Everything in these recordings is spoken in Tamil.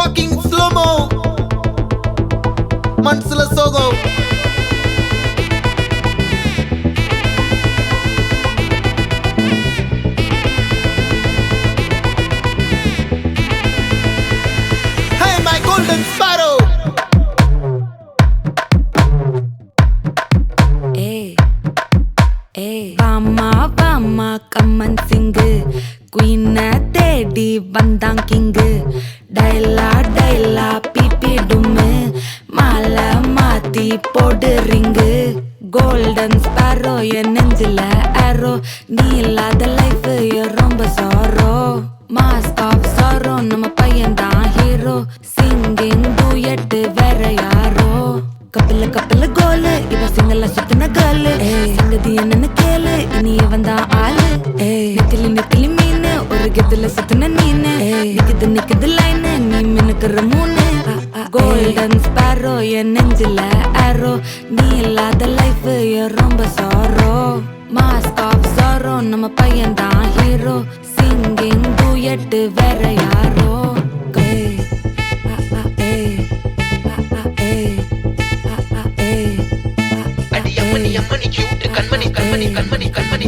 Walking slow-mo, Mansula Sogo. Hey, my golden sparrow. Hey, hey, Vama, come and sing. Queen தேடி வந்தான் கிங்கு. டைலா பிபி டும்மு. மாலை மாத்தி போடு ரிங்கு. கோல்டன் ஸ்பாரோ என் நெஞ்சில ஆரோ. நீ இல்லாத லைஃப் ரொம்ப சாரோ. மாஸ்க் ஆஃப் சாரோ நம்ம பையன் தான் ஹீரோ. சிங்கிங் டூயட் வேற யாரோ. கப்பில கோலு இவ சிங்கல்ல சுத்தின கேர்ளு. சங்கதி என்னன்னு கேளு இனி வந்தா ஆளு. நெத்திலி மீன் ஒரு கெத்துல சுத்தின நீனு. நிக்குது லைனு நீ மினுக்குற மூணு. கோல்டன் ஸ்பாரோ என் நெஞ்சில ஆரோ. நீ இல்லாத லைஃப் ரொம்ப சாரோ. மாஸ்க் ஆஃப் சாரோ நம்ம பையன் தான் ஹீரோ. சிங்கிங் டூயட் வேற யாரோ. அம்மணி கியூட்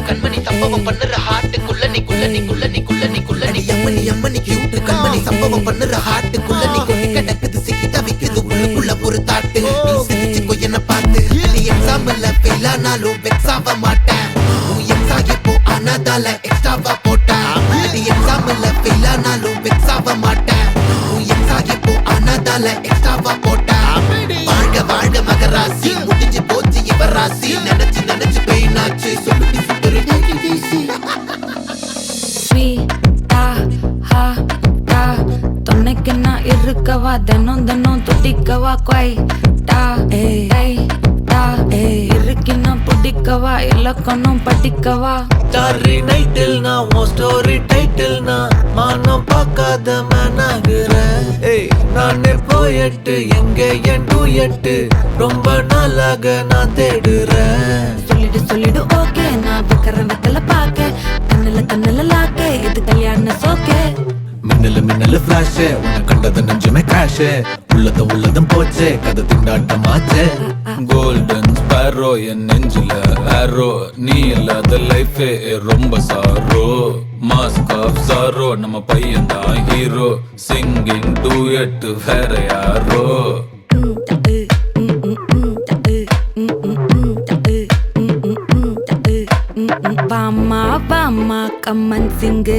கண்மணி சம்பவம் பண்ணுற ஹார்ட்டுக்குள்ள நீ அம்மணி கியூட் கண்மணி சம்பவம் பண்ணுற ஹார்ட்டுக்குள்ள நீ கொட்டி கிடக்குது சிக்கி தவிக்குது உள்ளுக்குள்ள ஒரு தாட்டு. நீ சிரிச்சுக்கோ என்ன பார்த்து. நீ எக்ஸாம்ல ஃபெயில் ஆனாலும் வெக்ஸ் ஆக மாட்டேன். உன் எக்ஸா இப்போ ஆனதால எக்ஸ்ட்ராவா போட்டேன். நீ எக்ஸாம்ல ஃபெயில் ஆனாலும் வெக்ஸ் ஆக மாட்டேன். உன் எக்ஸா இப்போ ஆனதால எக்ஸ்ட்ராவா போட்டேன். வாழ்க மகராசி முடிஞ்சு போச்சு இவ ராசி. நினைச்சு பெயினாச்சு சொல்லுடி சுத்தரு டைடிசி. தொன்னைக்கு நான் இருக்கவா தினம் துடிக்கவா குவைட்டா. இருக்கின்னா பிடிக்கவா இலக்கணம் படிக்கவா. ஸ்டாரி நைட்டில் நான் உன் ஸ்டோரி டைட்டில் நான் மானம் பார்க்காத மேன் ஆகுறேன். நானே போயட்டு எங்க என் டூயட்டு ரொம்ப நாளாக நான் தேடுறேன். சொல்லிடு ஓகே நான் வைக்கிறேன் வெத்தல பாக்க. கண்ணுல லாக்க இது கல்யாண சோக்கே. மின்னலு ஃபிளாஷ் உன்னை கண்டது நெஞ்சுமே கிராஷ். உள்ளதும் போச்சே கதை திண்டாட்டமாச்சே. கோல்டன் ஸ்பாரோ என் நெஞ்சில ஆரோ. நீ இல்லாத லைஃபே ரொம்ப சாரோ. மாஸ்க் ஆஃப் சாரோ நம்ம பையன் தான் ஹீரோ. சிங்கிங் டூயட் வேற யாரோ. வாமா கம்மன் சிங்கு.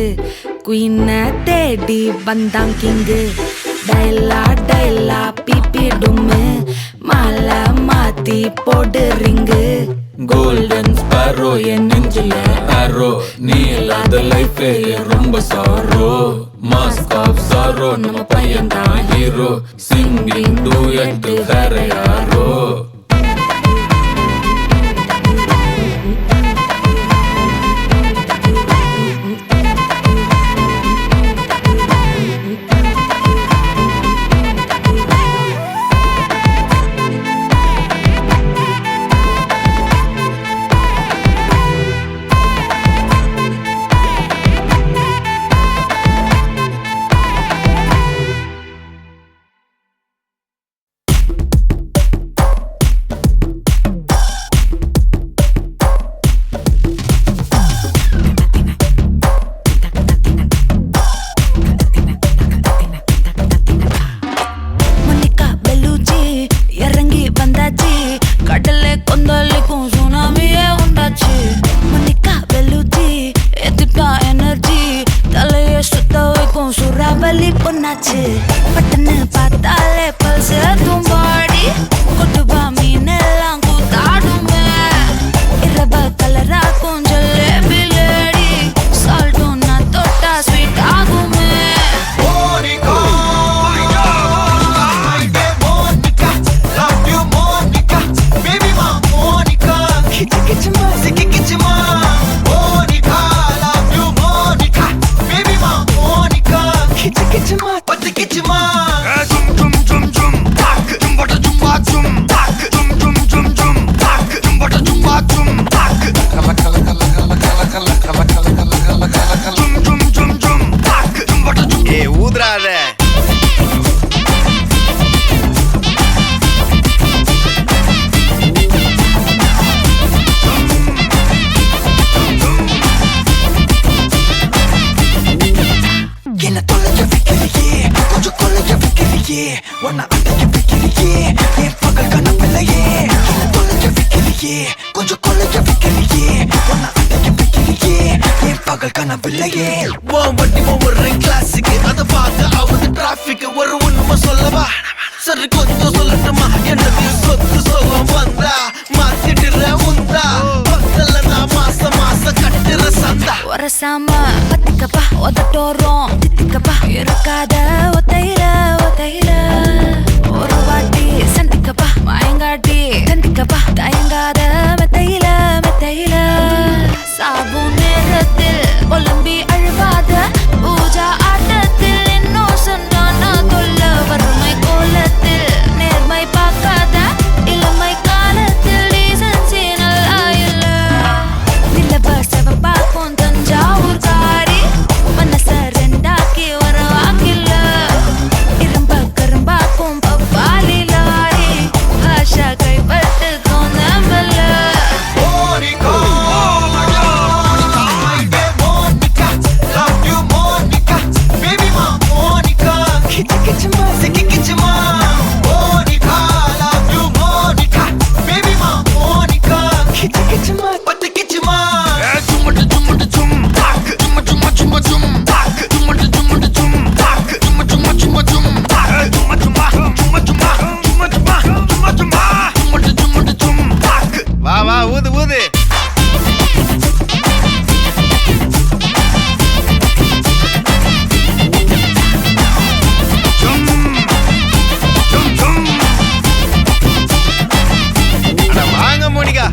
குயின தேடி வந்தான் கிங்கு. டைலா பிபி டும்மு. மாலை மாத்தி போடு ரிங்கு. கோல்டன் ஸ்பாரோ என் நெஞ்சில ஆரோ. நீ இல்லாத லைஃபே ரொம்ப சாரோ. மாஸ்க் ஆஃப் சாரோ நம்ம பையன் தான் ஹீரோ. சிங்கிங் டூயட் வேற யாரோ. கடலை கொந்தளிக்கும் சுனாமியே உண்டாச்சு. மணிக்கா வெலுச்சி எதிர்ப்பா எனர்ஜி. தலைய சுத்த வைக்கும் சூறாவளி பொண்ணாச்சு. பட்டன்னு பார்த்தாலே பல்ஸ் தும்பாடி. கொட்டுபா மீனெல்லாம் கூத்தாடுமே. இரவ கலராக்கும் ஜல்லேபி லேடி. சால்ட்டும் நான் தொட்டா ஸ்வீட் ஆகுமே. ஊதுறாத உன்னை அடைக்க வைக்கலையே என் பகல் கனவில்லையே கொலைக்க வைக்கலையே கொஞ்சம் கொலைக்க வைக்கலையே உன்னை அடைக்க வைக்கலையே என் பகல் கனவில்லையே வண்டி ஒவ்வொரு கிளாஸுக்கு அதை பார்க்க ஆகுது டிராபிக் ஒரு உண்மை சொல்லவா சரி கொஞ்சம் சொல்லட்டுமா என்னது சொத்து சோகம் வந்தா மாத்திடுற உந்தா பக்கத்துல நான் மாசம் கட்டுற சந்தா ஒரசாம பத்திக்கப்பா ஒதட்டோரம் தித்திக்கப்பா இருக்காத ஒத்தையில ஒரு வாட்டி சந்திக்கப்பா மயங்காட்டி சந்திக்கப்பா தயங்காத மெத்தையில சாபும் நேரத்தில் ஒலம்பி அழுவாத பூஜா ஆட்டத்தில் இன்னும் சொன்னானா தொல்ல வறுமை கோலத்தில் நேர்மை பார்க்காத இளமை காலத்தில் டீசன்சி நல்லா இல்ல நிலவ செவப்பாக்கும் தஞ்சாவூர் காரி மனச ரெண்டாக்கி வர வாக்கில்ல இரும்ப கரும்பாக்கும் பப்பாலி லாரி பாஷா கைப்பட்டுக்கும் நம்பல வா ஊது ஊது வாங்க மோனிகா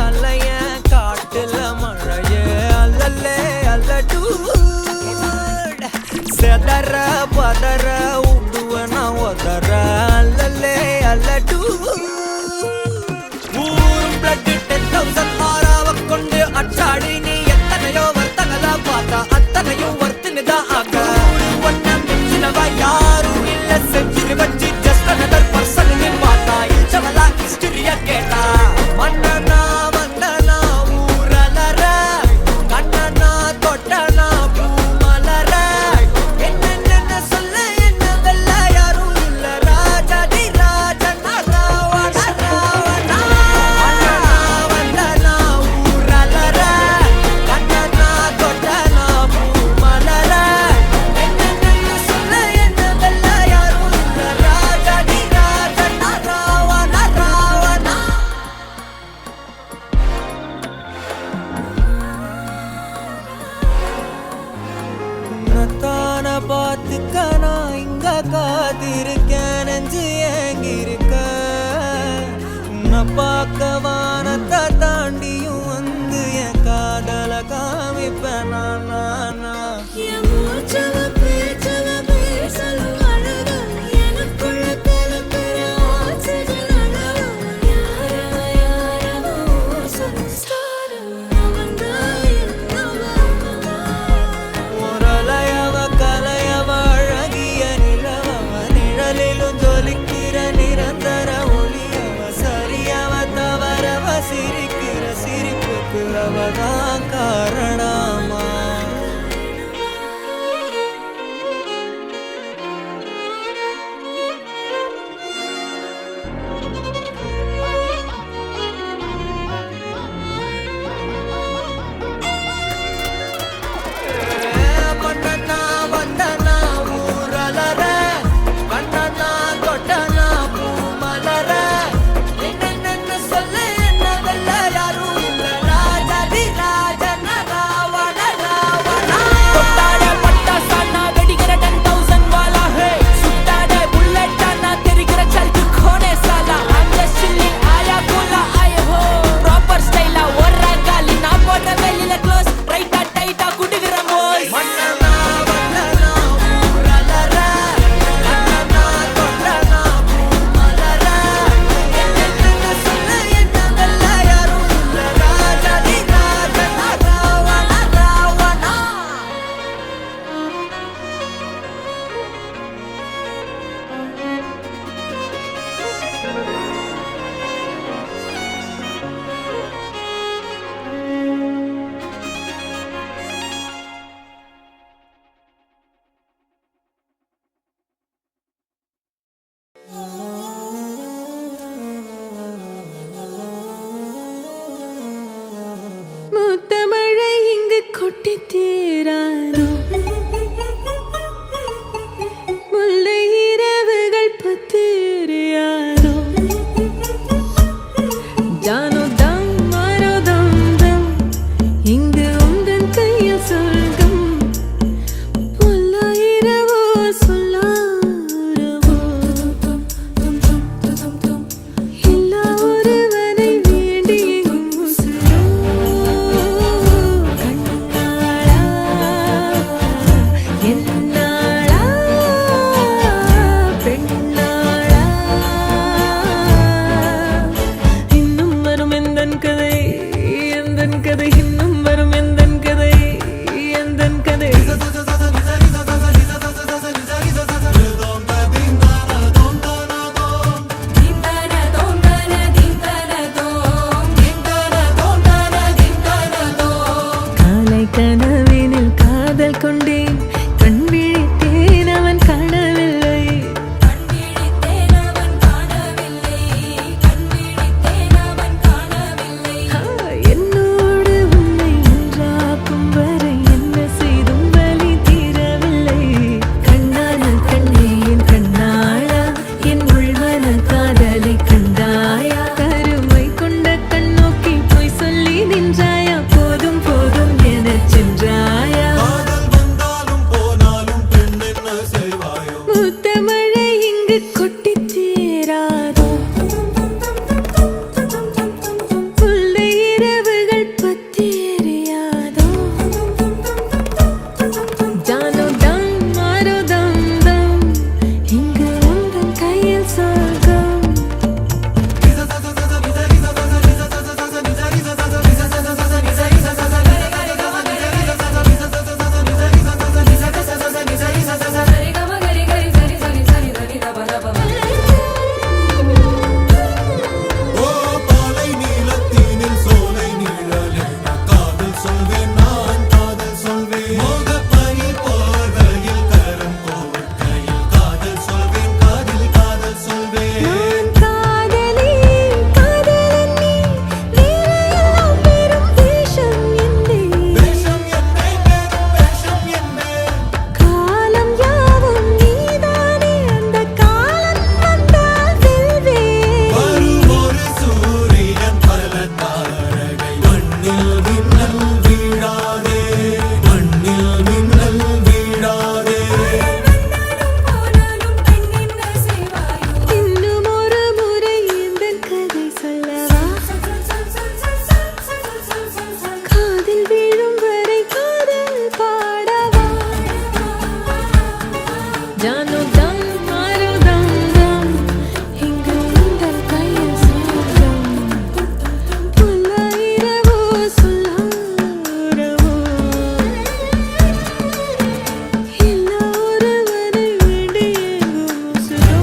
அல்லையே காட்டுல மழையே அல்லல்லே அல்லடூ செதற பதற உடுவன ஒதற அல்லல்லே அல்லடூ ஊரும் பிளட் 10,000 ஆறாவ கொண்டு அச்சாடி நீ எத்தனையோ வர்த்தகல பார்த்தா அத்தனையும் வர்த்தினுதான் ஆக ஒன்ன மிஞ்சினவா யாரும் இல்ல செஞ்சுரி வச்சு ஜஸ்ட் அனதர் பர்சன் பார்த்தா இச்சவலா ஹிஸ்டரியா கேட்டா மன்னனா வந்தனா ஊரலர கண்ணனா தொட்டனா பூமலர என்ன சொல்ல என்ன வெல்ல யாரும் இல்ல ராஜாதி ராஜனா ராவண ராவணா மன்னனா வந்தனா ஊரலர கண்ணனா தொட்டனா பூமலர என்ன சொல்ல என்ன வெல்ல யாரும் இல்ல ராஜாதி ராஜனா ராவண ராவணா உன்னத்தான பார்த்துக்க நான் இங்க காத்திருக்கேன் நெஞ்சு ஏங்கிருக்க உன்னை பார்க்க வானத்தை தாண்டியும் வந்து என் காதல காமிப்பேன் நான் ஒரலையவ கலையவ அழகிய நிலவ நிழலிலும் ஜொலிக்கிற நிரந்தர ஒளியவ சரியவ தவறவ கொட்டி தீராதோ முல்லை இரவுகள் பத்திரியாதோ ஜானோ தம் மாரோ தம் தம் இங்கு உந்தன் கையில் சொர்க்கம் புல்ல இரவோ சொல்லாரவோ எல்லா ஒருவனை வேண்டி எங்கும் உசுரோ கண்ணாளா என்னாளா பெண்ணாளா இன்னும் வரும் எந்தன் கதை இன்னும் வரும் எந்தன் கதை காலை கனவினில் காதல் கொண்டேன் கண் விழித்தேன் அவன் காணவில்லை என்னோடு உன்னை ஒன்றாக்கும் வரை என்ன செய்தும் வலி தீரவில்லை கண்ணான கண்ணே என் கண்ணாளா என் உள்மன காதலை கண்டாயா கருமை கொண்ட கண்ணோக்கி போய் சொல்லி நின்றாயா போதும் போதும் எனச் சென்றாயா மூத்த மழை இங்கு கொட்டி தீராதோ முல்லை இரவுகள் பத்தி எரியாதோ ஜானோ தம் மாரோ தம் தம் இங்கு உந்தன் கையில் சொர்க்கம் நான் காதலி காதலன் நீ வேறெல்லாம் பெரும் வேஷம் என்னே காலம் யாவும் நீதானே அந்த காலம் வந்தால் வெல்வேன் இன்னும் ஒரு முறை எந்தன் கதை சொல்லவா காதில் வீழும் வரை காதல் பாடவா ஜானோ தம் மாரோ தம் தம் இங்கு உந்தன் கையில் சொர்க்கம் புல்ல இரவோ சொல்லாரவோ எல்லா ஒருவனை வேண்டி எங்கும் உசுரோ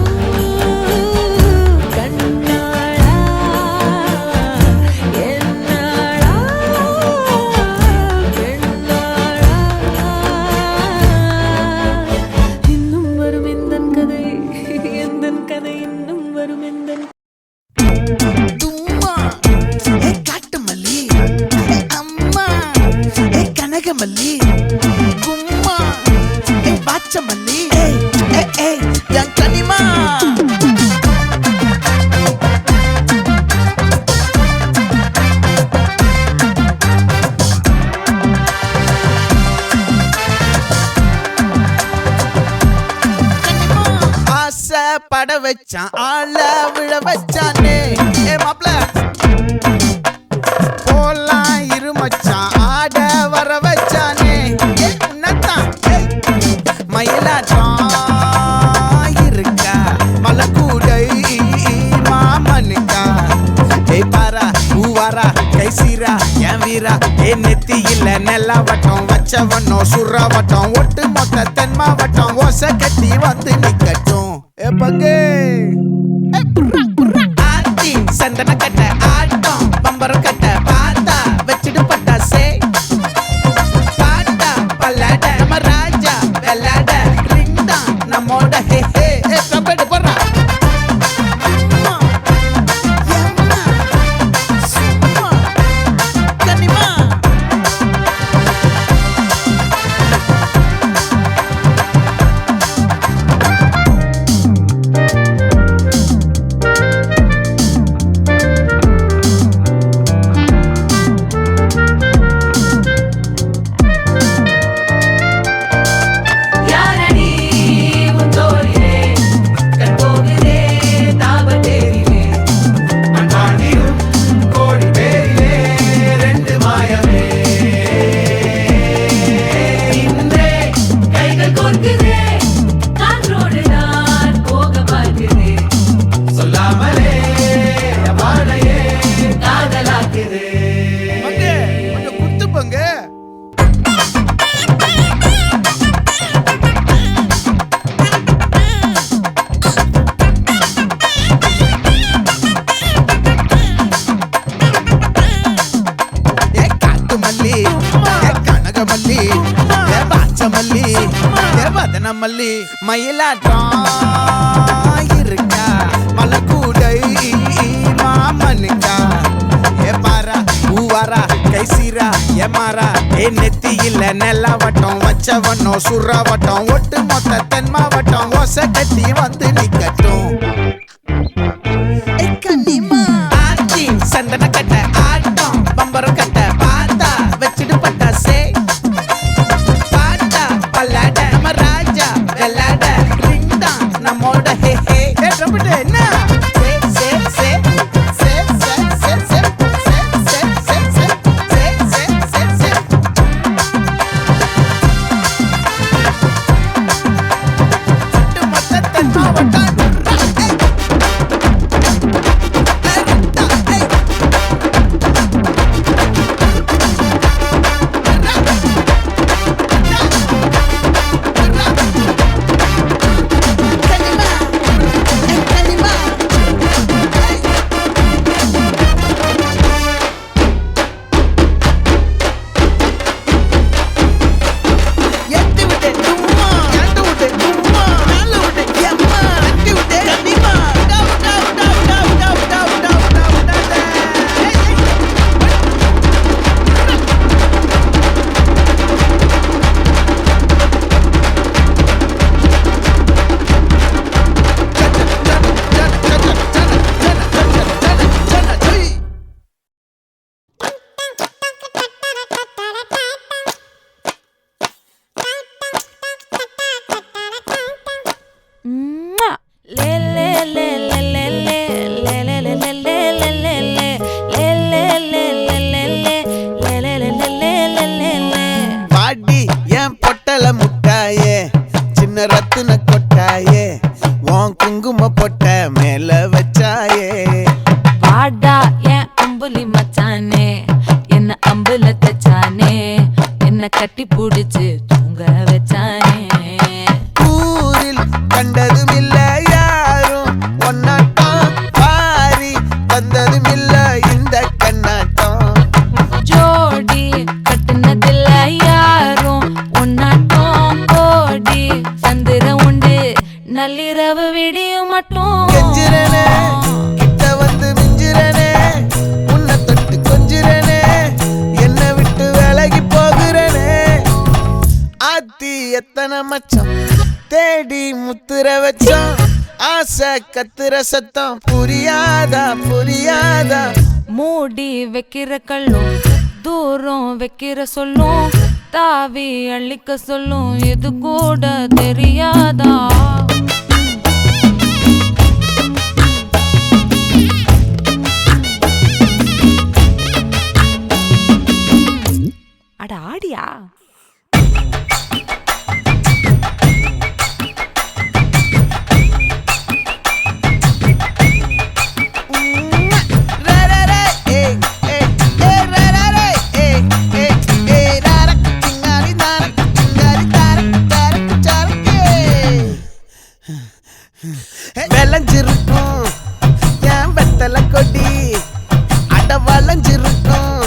கண்ணாளா என்னாளா பெண்ணாளா இன்னும் வரும் எந்தன் கதை இன்னும் வரும் எந்தன் தும்மா ஏ காட்டுமல்லி ஏ அம்மா ஏ கனகமல்லி கும்மா ஏ பாச்சமல்லி ஏ என் கனிமா ஆசை பட வச்சான் ஆள விழ வச்சானே ஏ மாப்ள போலாம் இரு மச்சான் ஆட வர வச்சானே ஏ உன்னத்தான் மயிலாட்டம் இருக்கா மலக்கூடை மாமனுக்கா ஏய் பாரா பூவாரா கை சீரா என் வீரா ஏ நெத்தி இல்ல நெல்லா வட்டம் வச்சவனோ சுற வட்டம் ஒட்டு மொத்த தென் மாவட்டம் ஓசை கட்டி வந்து நிக்கட்டும் ஏ பங்கே ஆத்தி சந்தன கட்ட ஆட்டம் பம்பரம் கட்ட பார்த்தா வச்சிடு பட்டாசே பாட்டா பல்லாட நம்ம ராஜா வெள்ளாட ரிங் தான் நம்மோட ஹே ஹே கபடி போடுறா மல்லி மயிலாட்டம் இருக்கா மலக்கூடை மாமனுக்கா ஏ பாரா ஊவாரா கைசீரா ஏ மாறா ஏ நெத்தி இல்ல நெல்லாவட்டம் வச்சவட்டம் சுறாவட்டம் ஒட்டு மொத்த தென் மாவட்டம் ஓசை கட்டி வந்து நிக்கட்டும் சந்தன கட்ட ஆட்டம் பம்பரம் கட்ட பார்த்தா வச்சுட்டு பட்டாசே பாட்டா பல்லாட நம்ம ராஜா வெள்ளாட ரிங் தான் நம்மோட ஹே ஹே என்ன பாடி என் பொட்டல முட்டாயே சின்ன ரத்தின கொட்டாயே உன் குங்கும பொட்ட மேல வச்சாயே பாடா என் அம்புலி மச்சானே என்ன அம்புல தச்சானே என்ன கட்டி புடிச்சு தூங்க வச்சானே ஊரில் கண்டதும் இல்ல யாரும் ஒன்னாட்டம் பாரி வந்ததும் இல்ல இந்த கண்ணாட்டம் ஜோடி கட்டுனதில்ல யாரும் ஒன்னாட்டம் கோடி சந்திர உண்டு நள்ளிரவு விடியும் மட்டும் கெஞ்சிரனே கிட்ட வந்து மிஞ்சிரனே உன்னை தொட்டு கொஞ்சிரனே என்ன விட்டு விலகி போகிறனே ஆத்தி எத்தனை மச்சம் தேடி முத்துற வச்சோம் ஆசை கத்துற சத்தம் புரியாதா புரியாதா மூடி வைக்கிற கல்லும் தூரம் வைக்கிற சொல்லும் தாவி அள்ளிக்க சொல்லும் இது கூட தெரியாதா அட ஆடியா விளைஞ்சிருக்கும் என் வெத்தலை கொடி அட வளைஞ்சிருக்கும்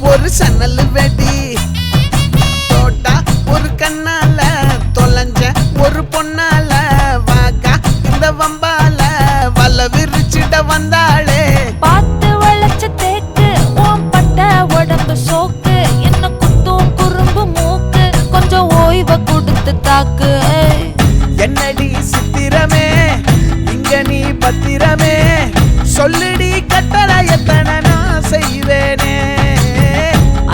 ஒரு சன்னல் வெடி தோட்டா ஒரு கண்ணால தொலைஞ்ச ஒரு பொண்ணால வாக்கா இந்த வம்பால வல விரிச்சிட வந்தாளே பார்த்து வளைச்ச தேக்கு ஓம் பட்ட உடம்பு சோக்கு என்ன குத்தும் குறும்பு மூக்கு கொஞ்சம் ஓய்வை கொடுத்து தாக்கு என்னடி சித்திரமே இங்க நீ பத்திரமே சொல்லுடி கட்டளை எத்தனை நான் செய்வேனே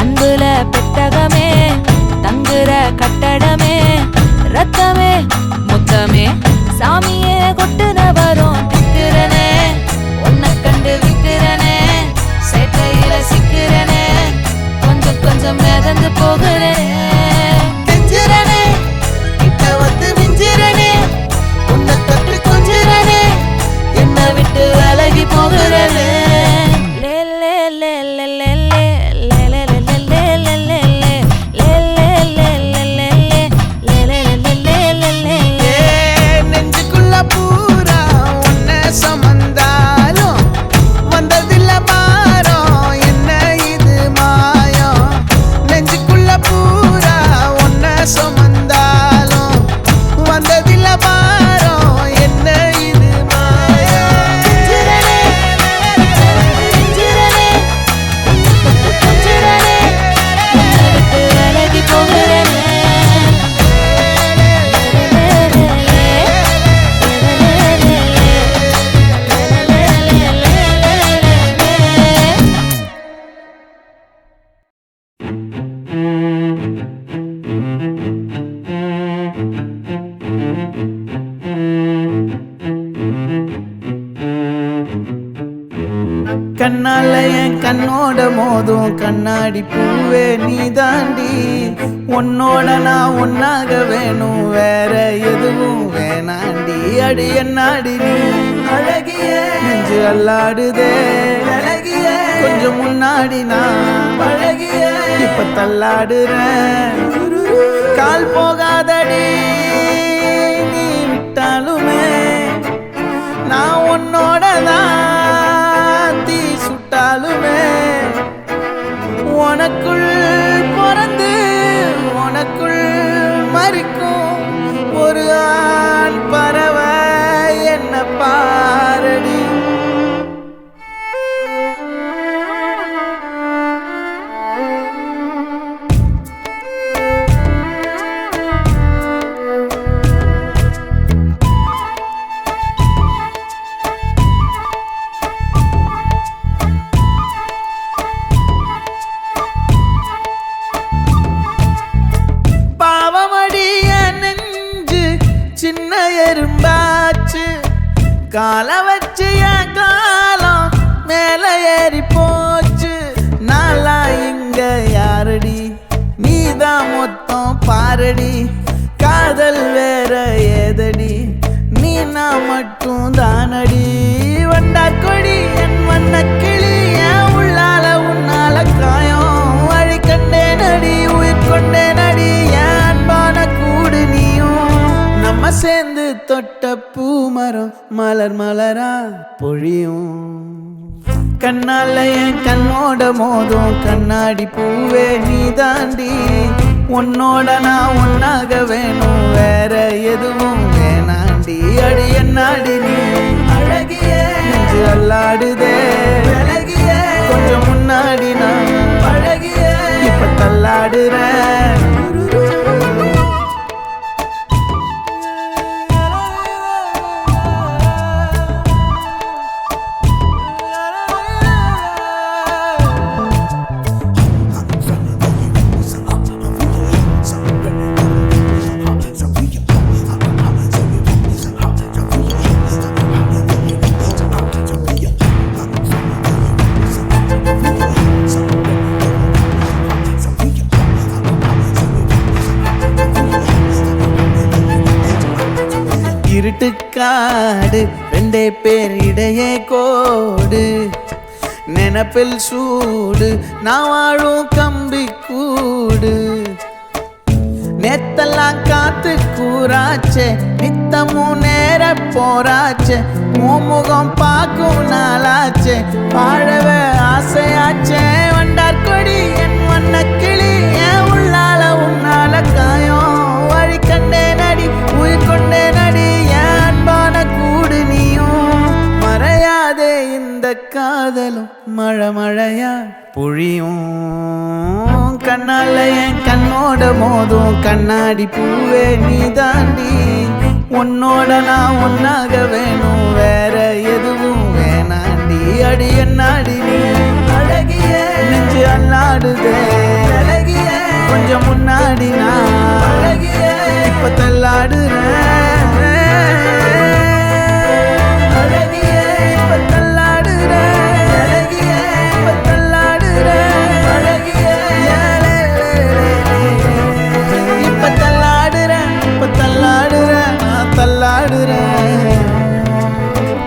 அன்புல பெட்டகமே தங்குற கட்டடமே ரத்தமே முத்தமே சாமியே கொட்டுன வரும் திக்கிறனே உன்னை கண்டு விக்கிறனே சேட்டையில சிக்கிறனே கொஞ்சம் கொஞ்சம் மிதந்து போகிறனே கெஞ்சிரனே கிட்ட வந்து மிஞ்சிரனே உன்னை தொட்டு கொஞ்சிரனே என்ன விட்டு விலகி போகிறனே லே லே லே லே கண்ணால என் கண்ணோட மோதும் கண்ணாடி பூவே நீ தாண்டி உன்னோட நான் ஒன்னாக வேணும் வேற எதுவும் வேணாண்டி அடி என்னாடி நீ அழகிய நெஞ்சு அல்லாடுதே அழகிய கொஞ்சம் முன்னாடி நான் அழகிய இப்ப தள்ளாடுறேன் கால் போகாதடி நீ விட்டாலுமே நான் உன்னோட தான் தீ சுட்டாலுமே உனக்குள் பிறந்து உனக்குள் மறிக்கும் ஒரு ஆண் பறவை என்ன பாரடி சின்ன எறும்பாச்சு கால வச்சு என் காலம் மேல ஏறி போச்சு நாளா இங்க யாரடி நீதான் மொத்தம் பாரடி காதல் வேற ஏதடி நீ நான் மட்டும் தானடி வண்டா கொடி என் வண்ண கிளி என் உள்ளால உன்னால காயம் வழி கண்டேன் அடி உயிர் கொண்டேன் அடி என் அன்பான கூடு நீயும் நம்ம சேர்ந்து தொட்ட பூமரம் மலர் மலரா பொழியும் கண்ணால என் கண்ணோட மோதும் கண்ணாடி பூவே நீ தாண்டி உன்னோட நான் ஒன்னாக வேணும் வேற எதுவும் வேணாண்டி அடி என்னாடி நீ அழகிய நெஞ்சு அல்லாடுதே அழகிய கொஞ்சம் முன்னாடி நான் அழகிய இப்ப தள்ளாடுறேன் இருட்டுக்காடு ரெண்டே பேர் இடையே கோடு நினப்பில் சூடு நான் வாழும் கம்பி கூடு நேத்தெல்லாம் காத்து கூறாச்சே நித்தமும் நேர போராச்சே முகம் பார்க்கும் நாளாச்சே வாழவே ஆசையாச்சே வண்டார் கொடி என் வண்ண கிளி என் உள்ளால உன்னால காயம் வழி கண்டே நடி உயிர் கொண்டே நடி என் அன்பான கூடு நீயும் மறையாதே இந்த காதலும் மழை மழையா பொழியும் கண்ணால என் கண்ணோட மோதும் கண்ணாடி பூவே நீ தாண்டி உன்னோட நான் ஒன்னாக வேணும் வேற எதுவும் வேணாண்டி அடி என்னாடி நீ அழகிய நெஞ்சு அல்லாடுதே அழகிய கொஞ்சம் முன்னாடி நான் அழகிய இப்ப தள்ளாடுறேன் அழகிய இப்ப தள்ளாடுறேன் அழகிய இப்ப தள்ளாடுறேன் அழகிய இப்ப தள்ளாடுறேன் இப்ப தள்ளாடுறேன் நான் தள்ளாடுறேன்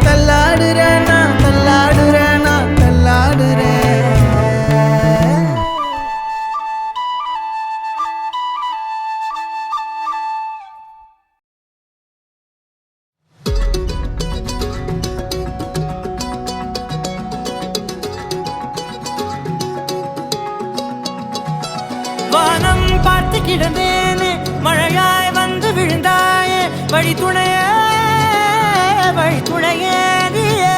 தள்ளாடுறேன் நான் தள்ளாடுறேன் நான் தள்ளாடுறேன் வானம் பார்த்து கிடந்தேனே மழையாய் வந்து விழுந்தாயே வழி துணையே நீயே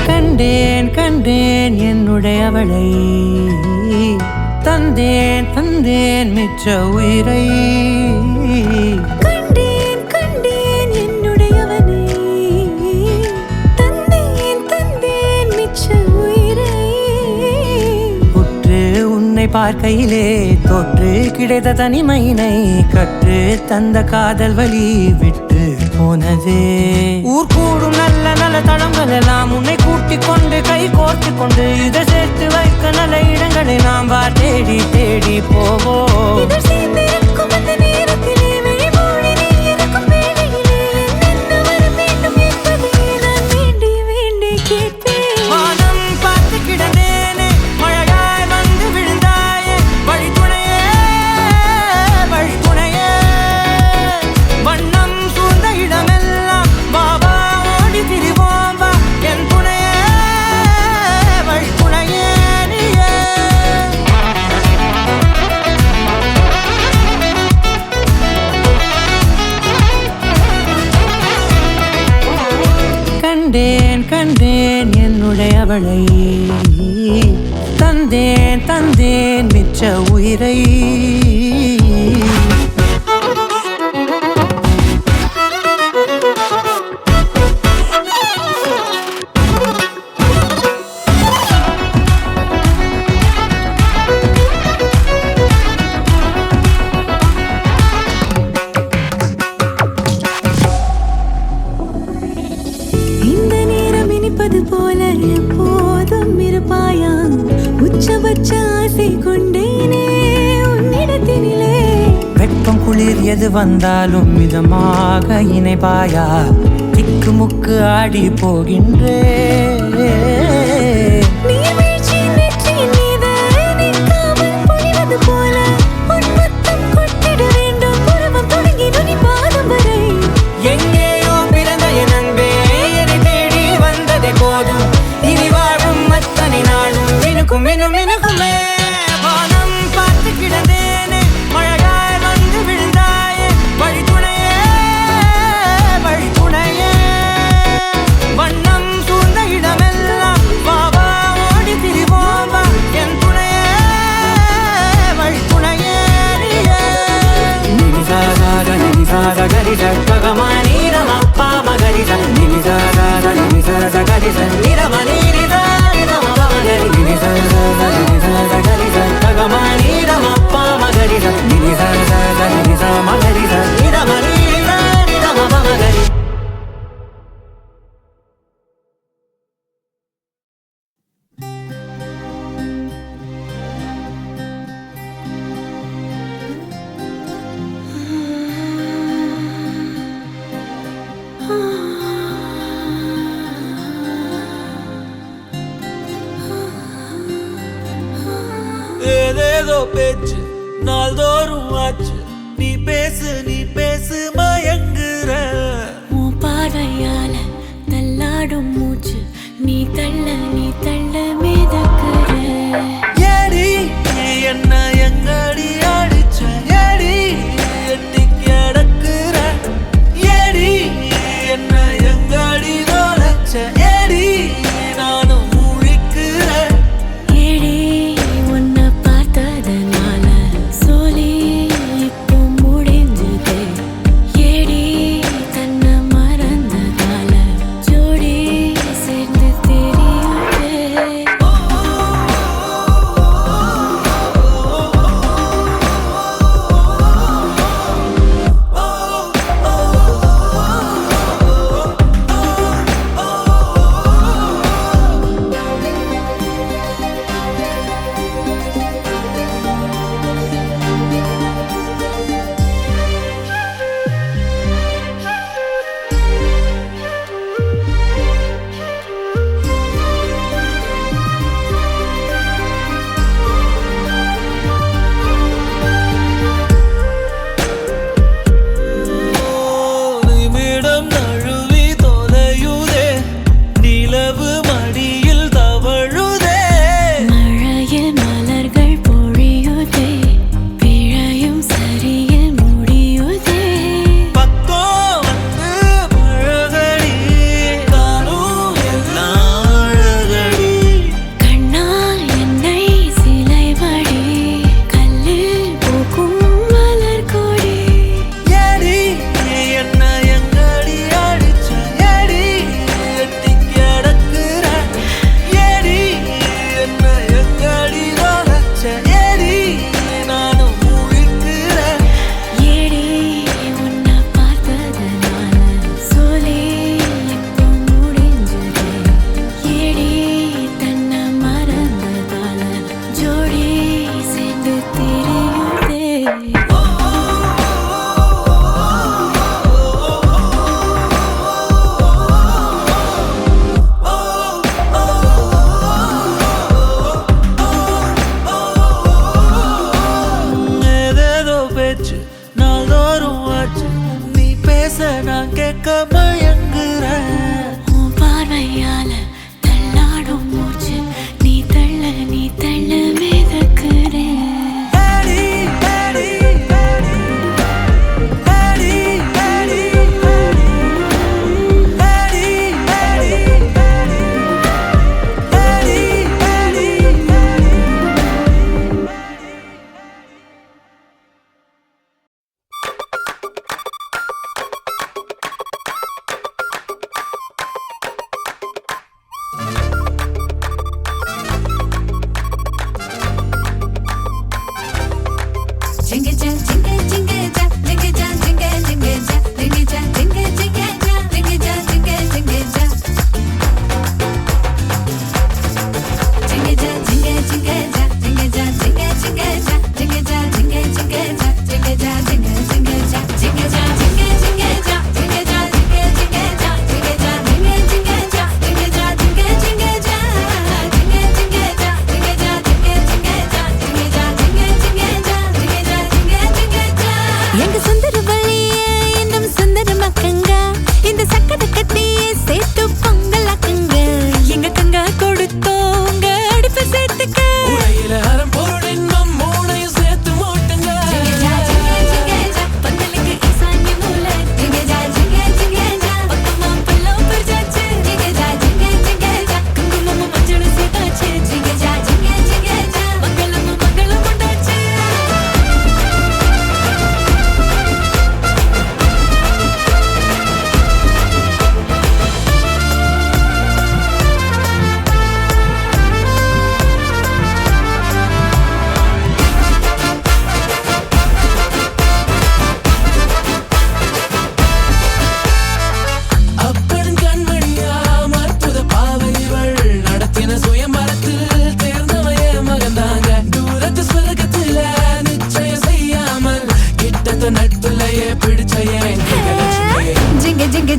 கண்டேன் கண்டேன் என்னுடையவளை தந்தேன் தந்தேன் மிச்ச உயிரை கண்டேன் கண்டேன் என்னுடையவனை பார்க்கையிலே தொற்று கிடைத்த தனிமையினை கற்று தந்த காதல் வழி விட்டு போனதே. ஊர் கூடும் நல்ல நல்ல தளங்கள் எல்லாம் உன்னை கூட்டிக் கொண்டு கை கோர்த்து கொண்டு இதை சேர்த்து வைக்க நல்ல இடங்களை நாம் வா தேடி தேடி போவோம். கண்டேன் என்னுடைய அவளை தந்தேன் மிச்ச உயிரை. போல எப்போதும் இருப்பாயா உச்சபட்ச ஆசை கொண்டேனே உன்னிடத்தினிலே. வெப்பம் குளிர் எது வந்தாலும் மிதமாக இணைப்பாயா திக்கு முக்கு ஆடி போகின்றே. ஏதேதோ பேச்சு நாள்தோறும் ஆச்சு நீ பேசு மயங்குற. உன் பார்வையால தள்ளாடும் மூச்சு நீ தள்ள மிதக்குற. ஏடி என்ன எங்கடி அடிச்ச ஏடி எட்டி கிடக்குற. ஏடி என்ன எங்கடி தொலைச்ச ஏடி நானும் முழிக்கிறேன். ஏடி உன்னை பார்த்ததனால சொல்லி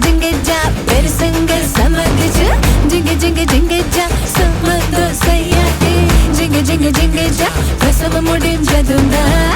ஜிங்க ஜா பெருசுங்க சமதிச்சு ஜிங்க ஜிங்க ஜிங்க ஜா சமதோ செய்யாட்டி ஜிங்க ஜிங்க ஜிங்க ஜா பிரசவ முடிஞ்சதும் தான்